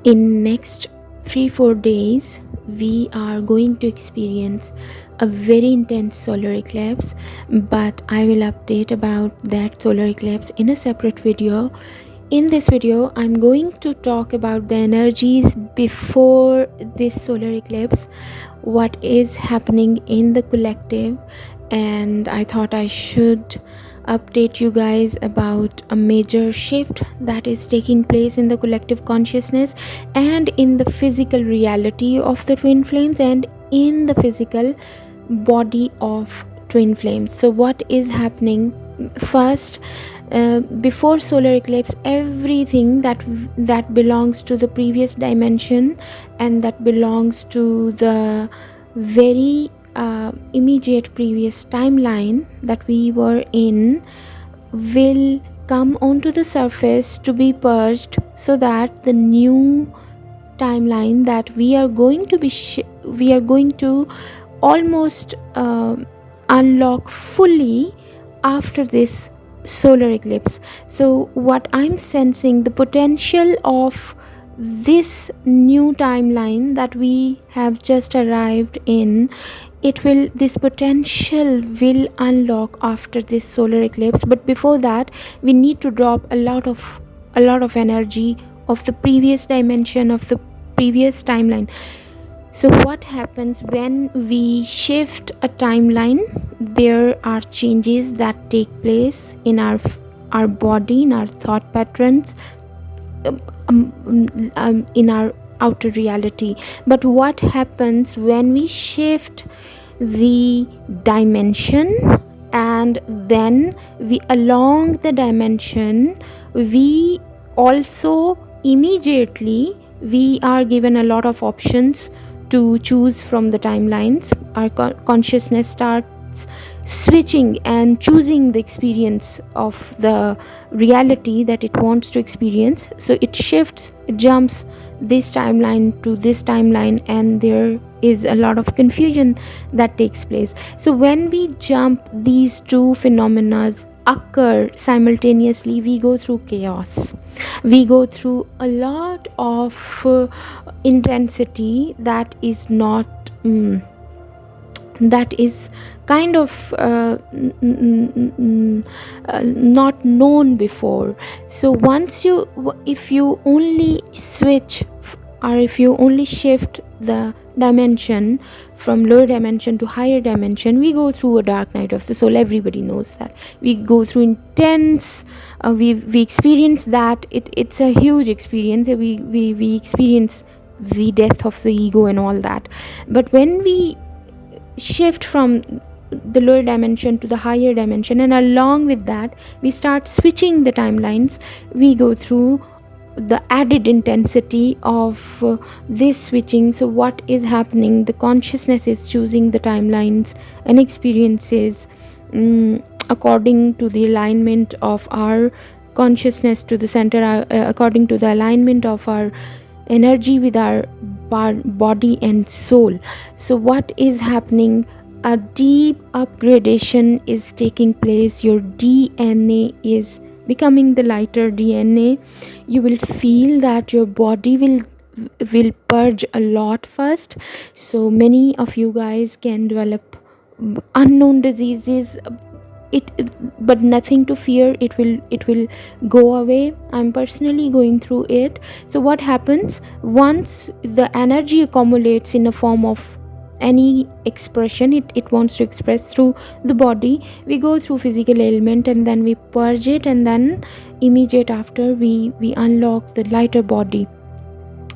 In next 3-4 days we are going to experience a very intense solar eclipse, but I will update about that solar eclipse in a separate video. In this video I'm going to talk about the energies before this solar eclipse, what is happening in the collective, and I thought I should update you guys about a major shift that is taking place in the collective consciousness and in the physical reality of the twin flames and in the physical body of twin flames. So what is happening first? Before solar eclipse, everything that belongs to the previous dimension and that belongs to the very immediate previous timeline that we were in will come onto the surface to be purged, so that the new timeline that we are going to we are going to almost unlock fully after this solar eclipse. So what I'm sensing, the potential of this new timeline that we have just arrived in, this potential will unlock after this solar eclipse. But before that we need to drop a lot of energy of the previous dimension, of the previous timeline. So what happens when we shift a timeline? There are changes that take place in our body, in our thought patterns, in our outer reality. But what happens when we shift the dimension, and then we along the dimension we also immediately we are given a lot of options to choose from the timelines. Our consciousness starts switching and choosing the experience of the reality that it wants to experience. So it shifts, it jumps this timeline to this timeline, and there is a lot of confusion that takes place. So when we jump, these two phenomena occur simultaneously. We go through chaos, we go through a lot of intensity that is not that is kind of not known before. So if you only switch, or if you only shift the dimension from lower dimension to higher dimension, we go through a dark night of the soul. Everybody knows that. We go through intense we experience that. It's a huge experience. We experience the death of the ego and all that. But when we shift from the lower dimension to the higher dimension, and along with that we start switching the timelines, we go through the added intensity of this switching. So what is happening? The consciousness is choosing the timelines and experiences according to the alignment of our consciousness to the center, according to the alignment of our energy with our body and soul. So what is happening? A deep upgradation is taking place. Your DNA is becoming the lighter DNA. You will feel that your body will purge a lot first. So many of you guys can develop unknown diseases, but nothing to fear. It will go away. I'm personally going through it. So what happens once the energy accumulates in a form of any expression, it wants to express through the body, we go through physical ailment, and then we purge it, and then immediate after we unlock the lighter body.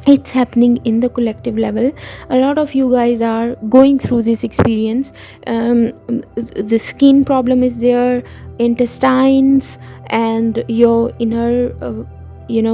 It's happening in the collective level. A lot of you guys are going through this experience. The skin problem is there, intestines and your inner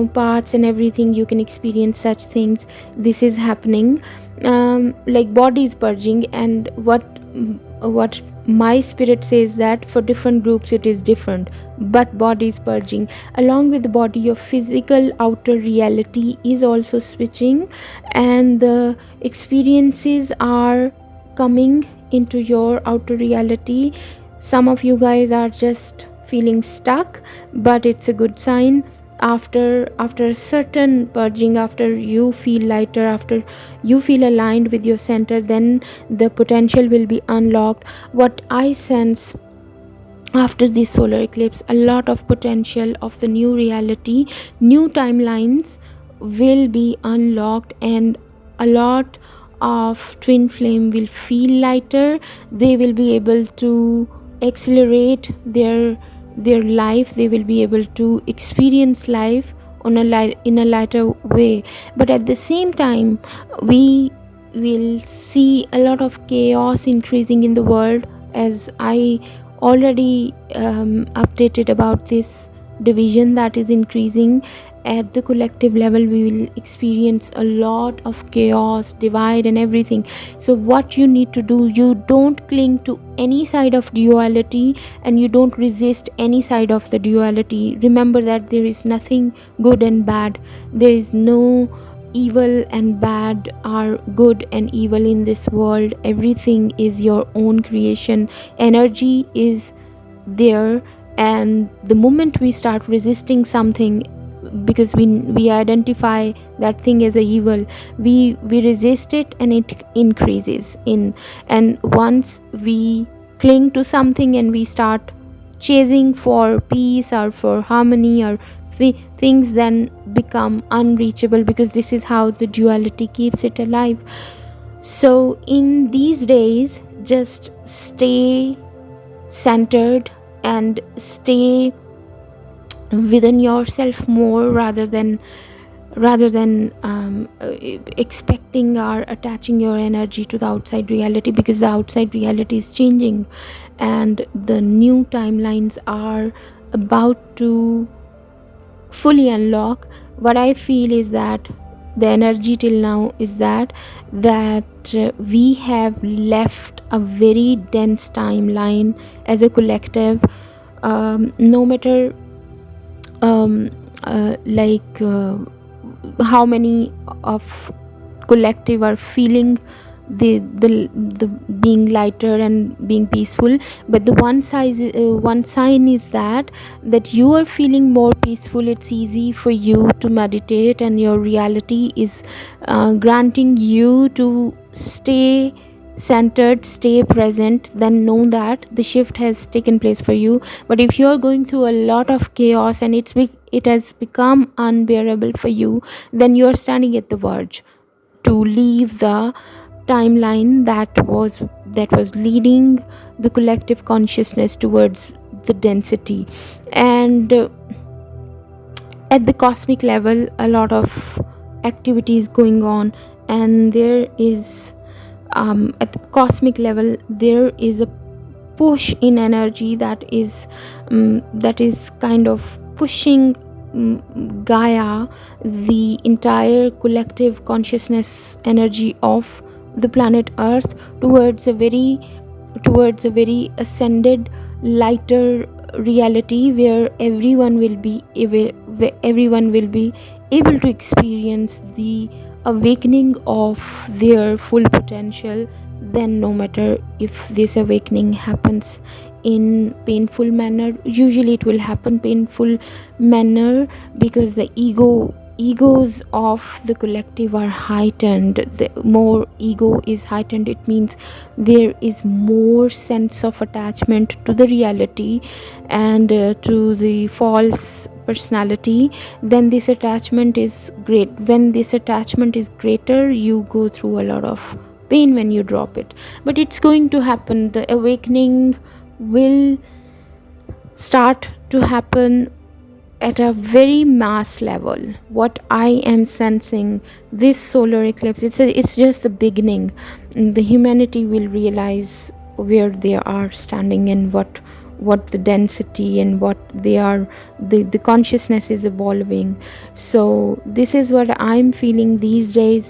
parts and everything. You can experience such things. This is happening, like body is purging. And what my spirit says that for different groups it is different, but body is purging. Along with the body, your physical outer reality is also switching, and the experiences are coming into your outer reality. Some of you guys are just feeling stuck, but it's a good sign. after certain purging, after you feel lighter, after you feel aligned with your center, then the potential will be unlocked. What I sense after this solar eclipse, a lot of potential of the new reality, new timelines will be unlocked, and a lot of twin flame will feel lighter. They will be able to accelerate their life. They will be able to experience life on in a lighter way. But at the same time, we will see a lot of chaos increasing in the world, as I already updated about this division that is increasing at the collective level. We will experience a lot of chaos, divide and everything. So what you need to do, you don't cling to any side of duality, and you don't resist any side of the duality. Remember that there is nothing good and bad. There is no evil and bad or good and evil in this world. Everything is your own creation. Energy is there, and the moment we start resisting something, because we identify that thing as a evil, we resist it and it increases in. And once we cling to something and we start chasing for peace or for harmony, or things then become unreachable, because this is how the duality keeps it alive. So in these days, just stay centered and stay within yourself more, rather than expecting or attaching your energy to the outside reality, because the outside reality is changing and the new timelines are about to fully unlock. What I feel is that the energy till now is that we have left a very dense timeline as a collective. No matter how many of collective are feeling the being lighter and being peaceful, but the one sign is that you are feeling more peaceful. It's easy for you to meditate, and your reality is granting you to stay centered, stay present. Then know that the shift has taken place for you. But if you're going through a lot of chaos and it has become unbearable for you, then you're standing at the verge to leave the timeline that was leading the collective consciousness towards the density. And at the cosmic level, a lot of activities going on, and there is at the cosmic level there is a push in energy that is kind of pushing Gaia, the entire collective consciousness energy of the planet Earth, towards a very ascended, lighter reality, where everyone will be able to experience the awakening of their full potential. Then no matter if this awakening happens in painful manner, usually it will happen painful manner, because the egos of the collective are heightened. The more ego is heightened, it means there is more sense of attachment to the reality and to the false personality. Then this attachment is great. When this attachment is greater, you go through a lot of pain when you drop it. But it's going to happen. The awakening will start to happen at a very mass level. What I am sensing, this solar eclipse, it's just the beginning. The humanity will realize where they are standing, and what the density and what they are, the consciousness is evolving. So this is what I'm feeling these days.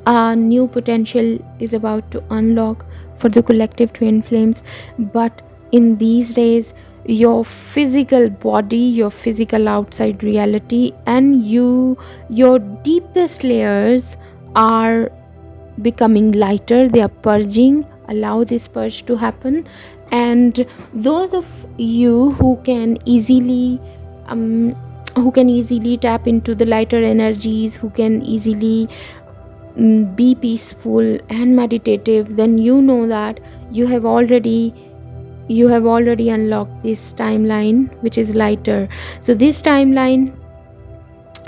A new potential is about to unlock for the collective twin flames. But in these days, your physical body, your physical outside reality, and your deepest layers are becoming lighter. They are purging. Allow this purge to happen. And those of you who can easily who can easily tap into the lighter energies, who can easily be peaceful and meditative, then you know that you have already unlocked this timeline which is lighter. So this timeline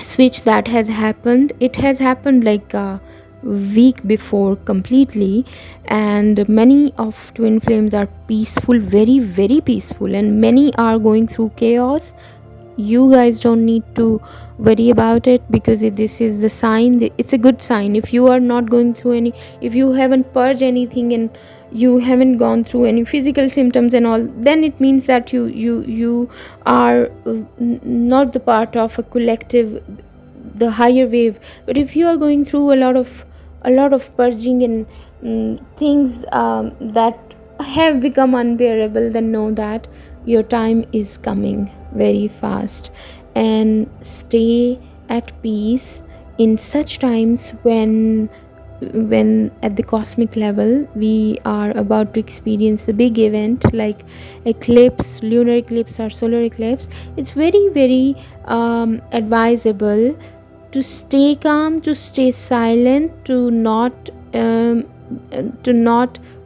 switch that has happened, it has happened like a week before completely, and many of twin flames are peaceful, very very peaceful, and many are going through chaos. You guys don't need to worry about it, because this is the sign, it's a good sign. If you are not going through any, if you haven't purged anything and you haven't gone through any physical symptoms and all, then it means that you are not the part of a collective, the higher wave. But if you are going through a lot of purging and things that have become unbearable, then know that your time is coming very fast. And stay at peace in such times when at the cosmic level we are about to experience the big event like eclipse, lunar eclipse or solar eclipse. It's very very advisable to stay calm, to stay silent, to not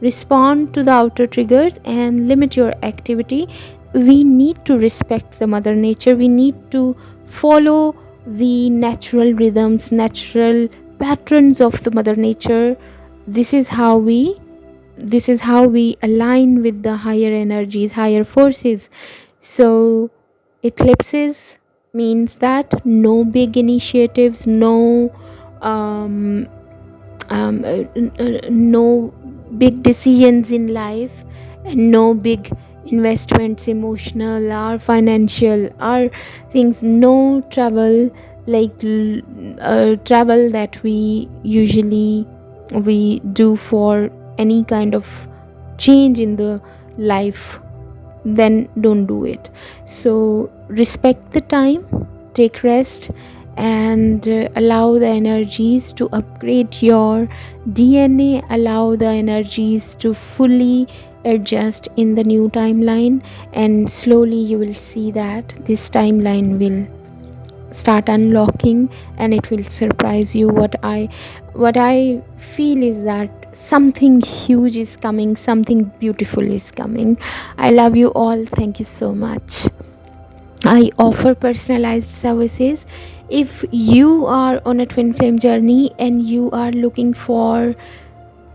respond to the outer triggers, and limit your activity. We need to respect the mother nature, we need to follow the natural rhythms, natural patterns of the mother nature. This is how we align with the higher energies, higher forces. So eclipses means that no big initiatives, um, no big decisions in life, and no big investments, emotional or financial or things, no travel, like travel that we do for any kind of change in the life, then don't do it. So respect the time, take rest, and allow the energies to upgrade your DNA, allow the energies to fully adjust in the new timeline, and slowly you will see that this timeline will start unlocking, and it will surprise you. What I feel is that something huge is coming, something beautiful is coming. I love you all, thank you so much. I offer personalized services. If you are on a twin flame journey and you are looking for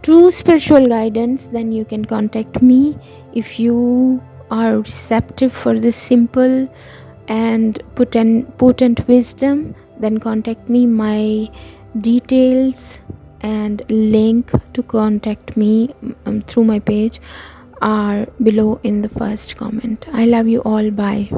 true spiritual guidance, then you can contact me. If you are receptive for this simple and potent wisdom, then contact me. My details and link to contact me through my page are below in the first comment. I love you all, bye.